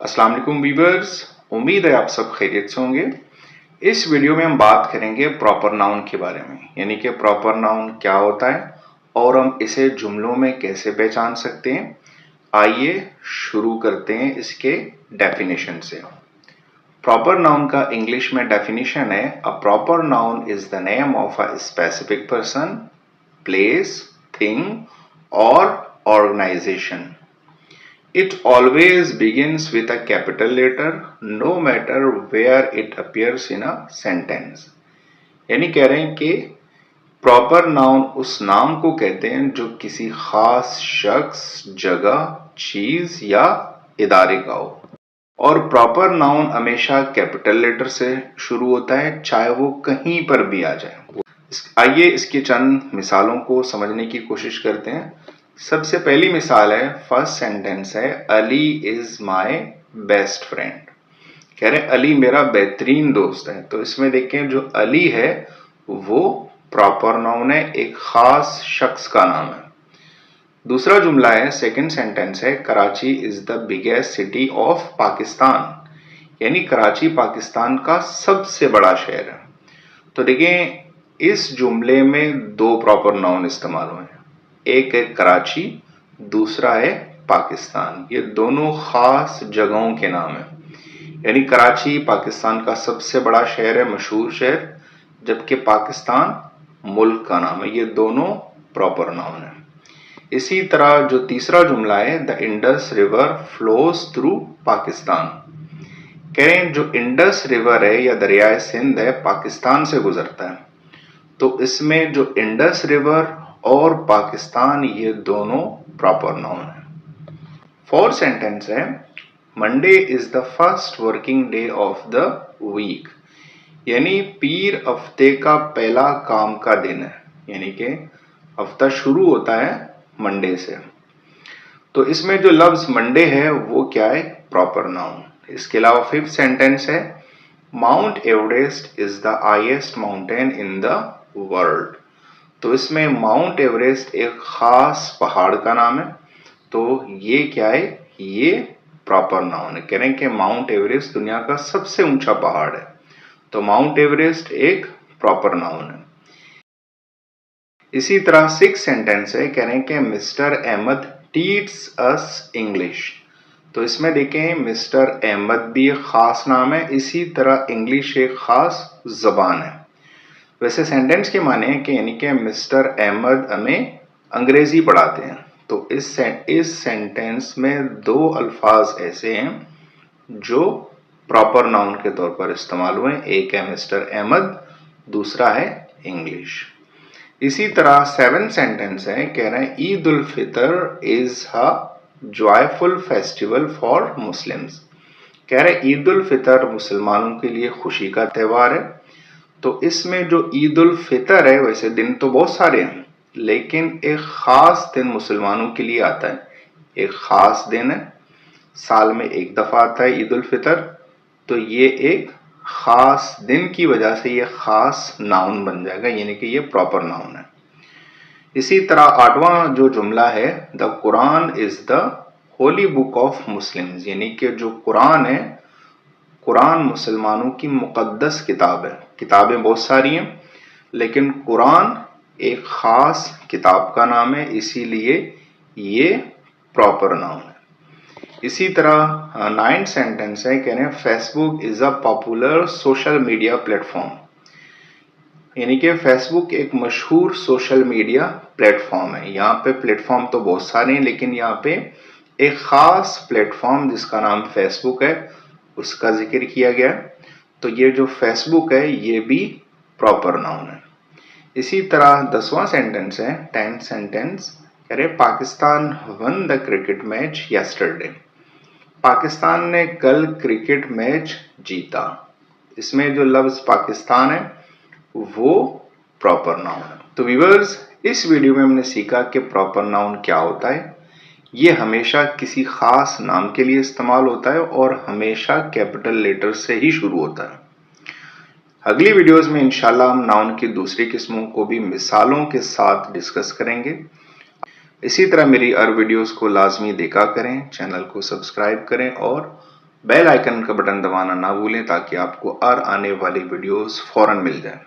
अस्सलाम वालेकुम व्यूअर्स, उम्मीद है आप सब खैरियत से होंगे। इस वीडियो में हम बात करेंगे प्रॉपर नाउन के बारे में, यानी कि प्रॉपर नाउन क्या होता है और हम इसे जुमलों में कैसे पहचान सकते हैं। आइए शुरू करते हैं इसके डेफिनेशन से। प्रॉपर नाउन का इंग्लिश में डेफिनेशन है, a proper noun is the name of a specific person, place, thing और organisation. It always begins with a capital letter, no matter where it appears in a sentence. यानी कह रहे हैं कि proper noun उस नाम को कहते हैं जो किसी खास शख्स, जगह, चीज या इदारे का हो, और प्रॉपर नाउन हमेशा कैपिटल लेटर से शुरू होता है, चाहे वो कहीं पर भी आ जाए। आइए इसकी चंद मिसालों को समझने की कोशिश करते हैं। सबसे पहली मिसाल है, फर्स्ट सेंटेंस है, Ali is my best friend. कह रहे अली मेरा बेहतरीन दोस्त है। तो इसमें देखें जो अली है वो प्रॉपर नाउन है, एक खास शख्स का नाम है। दूसरा जुमला है, सेकंड सेंटेंस है, Karachi is the biggest city of Pakistan, यानी कराची पाकिस्तान का सबसे बड़ा शहर है। तो देखें इस जुमले में दो प्रॉपर नाउन इस्तेमाल हुए हैं, एक है कराची, दूसरा है पाकिस्तान। ये दोनों खास जगहों के नाम हैं, यानी कराची पाकिस्तान का सबसे बड़ा शहर है, मशहूर शहर, जबकि पाकिस्तान मुल्क का नाम है। ये दोनों प्रॉपर नाउन है। इसी तरह जो तीसरा जुमला है, the Indus river flows through Pakistan. कह रहे हैं जो इंडस रिवर है या दरियाए सिंध है पाकिस्तान से गुजरता है। तो इसमें जो इंडस रिवर और पाकिस्तान ये दोनों प्रॉपर नाउन है। फोर्थ सेंटेंस है, Monday is the first working day of the week, यानी पीर हफ्ते का पहला काम का दिन है, यानी कि हफ्ता शुरू होता है मंडे से। तो इसमें जो लफ्ज मंडे है वो क्या है, प्रॉपर नाउन। इसके अलावा फिफ्थ सेंटेंस है, mount Everest is the highest mountain in the world. तो इसमें माउंट एवरेस्ट एक खास पहाड़ का नाम है। तो ये क्या है, ये प्रॉपर नाउन है। कह रहे हैं कि माउंट एवरेस्ट दुनिया का सबसे ऊंचा पहाड़ है, तो माउंट एवरेस्ट एक प्रॉपर नाउन है। इसी तरह सिक्स सेंटेंस है, कह रहे हैं कि mister Ahmed teach us English. तो इसमें देखें मिस्टर अहमद भी एक खास नाम है, इसी तरह इंग्लिश एक खास जबान है। वैसे सेंटेंस के माने हैं कि यानी कि मिस्टर अहमद हमें अंग्रेजी पढ़ाते हैं। तो इस सेंटेंस में दो अल्फाज ऐसे हैं जो प्रॉपर नाउन के तौर पर इस्तेमाल हुए हैं, एक है मिस्टर अहमद, दूसरा है इंग्लिश। इसी तरह सेवन सेंटेंस है, कह रहे हैं Eid ul Fitr is a joyful festival for Muslims. कह रहे ईद उल फितर मुसलमानों के लिए खुशी का त्यौहार है। तो इसमें जो ईद उल फितर है, वैसे दिन तो बहुत सारे हैं, लेकिन एक खास दिन मुसलमानों के लिए आता है, एक खास दिन है, साल में एक दफा आता है ईद उल फितर। तो ये एक खास दिन की वजह से ये खास नाउन बन जाएगा, यानी कि ये प्रॉपर नाउन है। इसी तरह आठवां जो जुमला है, the Quran is the Holi book of Muslims, यानी कि जो कुरान है, कुरान मुसलमानों की मुकद्दस किताब है। किताबें बहुत सारी हैं, लेकिन कुरान एक खास किताब का नाम है, इसीलिए ये प्रॉपर नाउन है। इसी तरह नाइन्थ सेंटेंस है, कह रहे हैं Facebook is a popular social media platform, यानी कि फेसबुक एक मशहूर सोशल मीडिया प्लेटफॉर्म है। यहाँ पे प्लेटफॉर्म तो बहुत सारे हैं, लेकिन यहाँ पे एक खास प्लेटफॉर्म जिसका नाम फेसबुक है उसका जिक्र किया गया। तो ये जो फेसबुक है ये भी प्रॉपर नाउन है। इसी तरह 10वां सेंटेंस है, 10th सेंटेंस, कह रहे Pakistan one the cricket match yesterday. Pakistan ने कल क्रिकेट मैच जीता। इसमें जो लफ्ज पाकिस्तान है वो प्रॉपर नाउन है। तो व्यूअर्स, इस वीडियो में हमने सीखा कि प्रॉपर नाउन क्या होता है। ये हमेशा किसी खास नाम के लिए इस्तेमाल होता है और हमेशा कैपिटल लेटर से ही शुरू होता है। अगली वीडियोस में इंशाल्लाह हम नाउन की दूसरी किस्मों को भी मिसालों के साथ डिस्कस करेंगे। इसी तरह मेरी हर वीडियोस को लाजमी देखा करें, चैनल को सब्सक्राइब करें और बेल आइकन का बटन दबाना ना भूलें ताकि आपको और आने वाली वीडियोस फौरन मिल जाए।